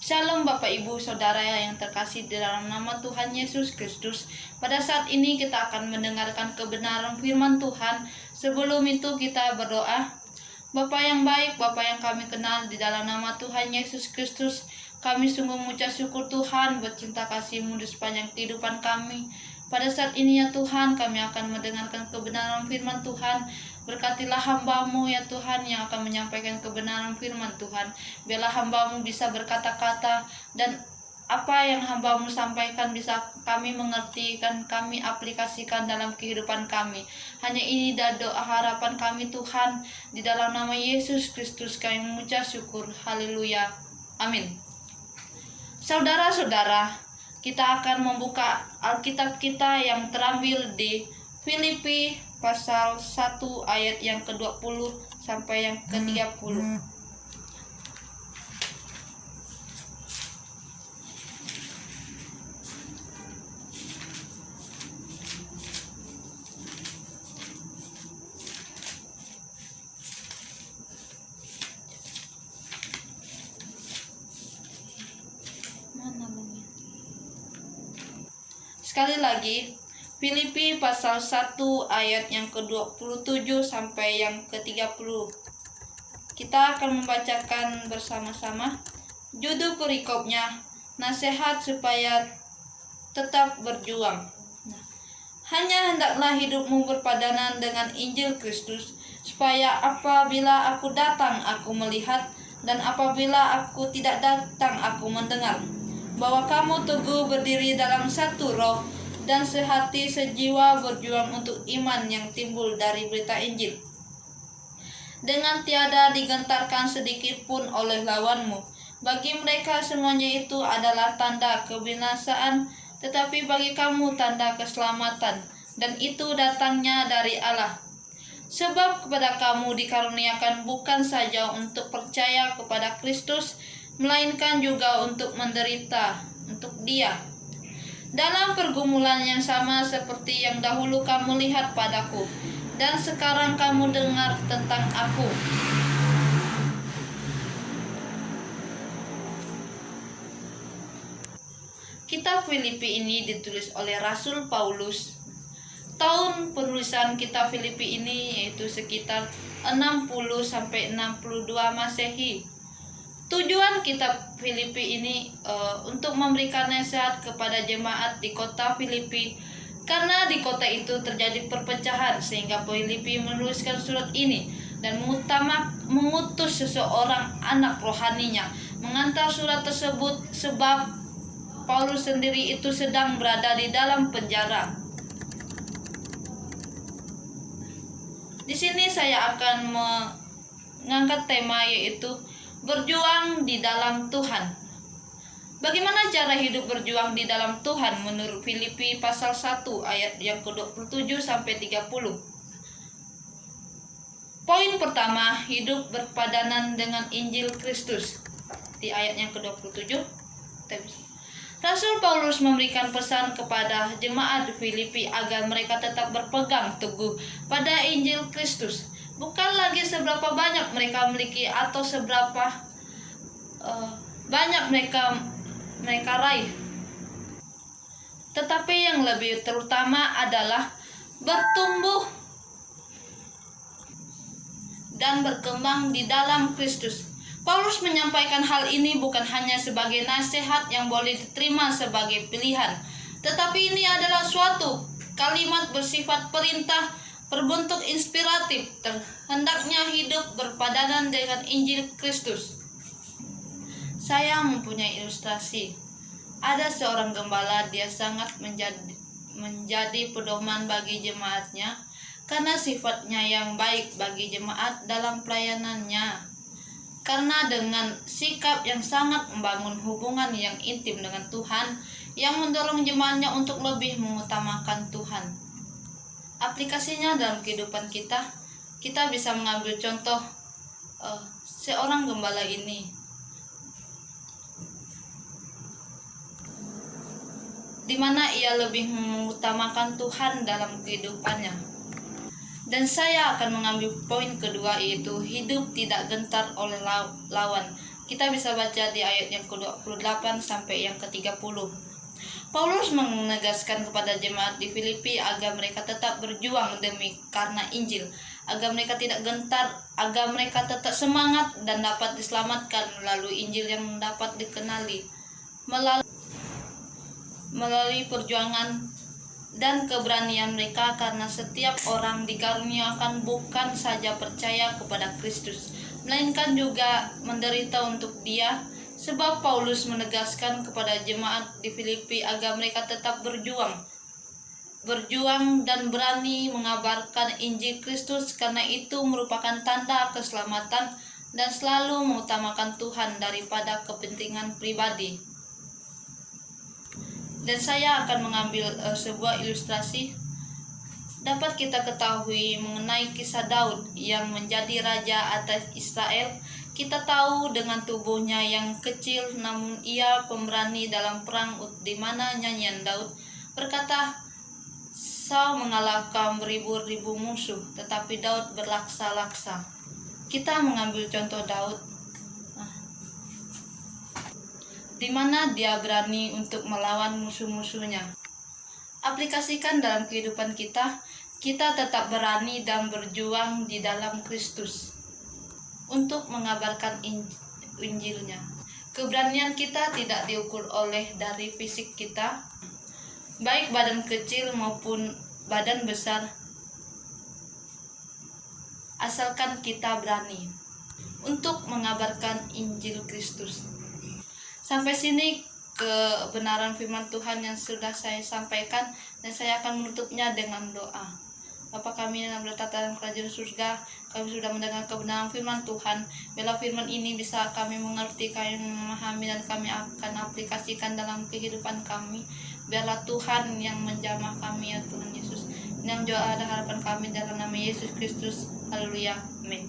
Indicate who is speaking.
Speaker 1: Shalom Bapak Ibu Saudara yang terkasih di dalam nama Tuhan Yesus Kristus. Pada saat ini kita akan mendengarkan kebenaran firman Tuhan. Sebelum itu kita berdoa. Bapa yang baik, Bapa yang kami kenal, di dalam nama Tuhan Yesus Kristus, kami sungguh mengucap syukur Tuhan buat cinta kasih-Mu di sepanjang kehidupan kami. Pada saat ini ya Tuhan, kami akan mendengarkan kebenaran firman Tuhan. Berkatilah hamba-Mu ya Tuhan yang akan menyampaikan kebenaran firman Tuhan. Biarlah hamba-Mu bisa berkata-kata dan apa yang hamba-Mu sampaikan bisa kami mengerti dan kami aplikasikan dalam kehidupan kami. Hanya ini doa harapan kami Tuhan. Di dalam nama Yesus Kristus kami mengucap syukur. Haleluya. Amin. Saudara-saudara, kita akan membuka Alkitab kita yang terambil di Filipi pasal 1 ayat yang ke-20 sampai yang ke-30. Sekali lagi, Filipi pasal 1 ayat yang ke-27 sampai yang ke-30. Kita akan membacakan bersama-sama. Judul perikopnya, nasihat supaya tetap berjuang. Hanya hendaklah hidupmu berpadanan dengan Injil Kristus, supaya apabila aku datang aku melihat, dan apabila aku tidak datang aku mendengar, bahwa kamu teguh berdiri dalam satu roh, dan sehati sejiwa berjuang untuk iman yang timbul dari berita Injil, dengan tiada digentarkan sedikit pun oleh lawanmu. Bagi mereka semuanya itu adalah tanda kebinasaan, tetapi bagi kamu tanda keselamatan, dan itu datangnya dari Allah. Sebab kepada kamu dikaruniakan bukan saja untuk percaya kepada Kristus, melainkan juga untuk menderita untuk Dia, dalam pergumulan yang sama seperti yang dahulu kamu lihat padaku, dan sekarang kamu dengar tentang aku. Kitab Filipi ini ditulis oleh Rasul Paulus. Tahun penulisan kitab Filipi ini yaitu sekitar 60 sampai 62 Masehi. Tujuan kitab Filipi ini untuk memberikan nasihat kepada jemaat di kota Filipi, karena di kota itu terjadi perpecahan, sehingga Filipi menuliskan surat ini dan mengutus seseorang anak rohaninya mengantar surat tersebut, sebab Paulus sendiri itu sedang berada di dalam penjara. Di sini saya akan mengangkat tema yaitu berjuang di dalam Tuhan. Bagaimana cara hidup berjuang di dalam Tuhan menurut Filipi pasal 1 ayat yang ke-27 sampai 30. Poin pertama, hidup berpadanan dengan Injil Kristus. Di ayat yang ke-27, Rasul Paulus memberikan pesan kepada jemaat Filipi agar mereka tetap berpegang teguh pada Injil Kristus. Bukan lagi seberapa banyak mereka miliki atau seberapa banyak mereka raih, tetapi yang lebih terutama adalah bertumbuh dan berkembang di dalam Kristus. Paulus menyampaikan hal ini bukan hanya sebagai nasihat yang boleh diterima sebagai pilihan, tetapi ini adalah suatu kalimat bersifat perintah berbentuk inspiratif. Hendaknya hidup berpadanan dengan Injil Kristus. Saya mempunyai ilustrasi. Ada seorang gembala, dia sangat menjadi pedoman bagi jemaatnya karena sifatnya yang baik bagi jemaat dalam pelayanannya. Karena dengan sikap yang sangat membangun hubungan yang intim dengan Tuhan, yang mendorong jemaatnya untuk lebih mengutamakan Tuhan. Aplikasinya dalam kehidupan kita bisa mengambil contoh seorang gembala ini, di mana ia lebih mengutamakan Tuhan dalam kehidupannya. Dan saya akan mengambil poin kedua, yaitu hidup tidak gentar oleh lawan. Kita bisa baca di ayat yang ke-28 sampai yang ke-30. Paulus menegaskan kepada jemaat di Filipi agar mereka tetap berjuang karena Injil, agar mereka tidak gentar, agar mereka tetap semangat dan dapat diselamatkan melalui Injil yang dapat dikenali melalui perjuangan dan keberanian mereka, karena setiap orang dikaruniakan bukan saja percaya kepada Kristus, melainkan juga menderita untuk Dia. Sebab Paulus menegaskan kepada jemaat di Filipi agar mereka tetap berjuang dan berani mengabarkan Injil Kristus, karena itu merupakan tanda keselamatan dan selalu mengutamakan Tuhan daripada kepentingan pribadi. Dan saya akan mengambil sebuah ilustrasi. Dapat kita ketahui mengenai kisah Daud yang menjadi raja atas Israel. Kita tahu dengan tubuhnya yang kecil, namun ia pemberani dalam perang, di mana nyanyian Daud berkata, Saul mengalahkan beribu-ribu musuh, tetapi Daud berlaksa-laksa. Kita mengambil contoh Daud, di mana dia berani untuk melawan musuh-musuhnya. Aplikasikan dalam kehidupan kita tetap berani dan berjuang di dalam Kristus untuk mengabarkan Injilnya. Keberanian kita tidak diukur dari fisik kita, baik badan kecil maupun badan besar, asalkan kita berani untuk mengabarkan Injil Kristus. Sampai sini kebenaran firman Tuhan yang sudah saya sampaikan, dan saya akan menutupnya dengan doa. Bapa kami yang berada dalam kerajaan surga, kami sudah mendengar kebenaran firman Tuhan. Biarlah firman ini bisa kami mengerti, kami memahami, dan kami akan aplikasikan dalam kehidupan kami. Biarlah Tuhan yang menjamah kami, ya Tuhan Yesus. Yang doa ada harapan kami dalam nama Yesus Kristus. Haleluya. Amin.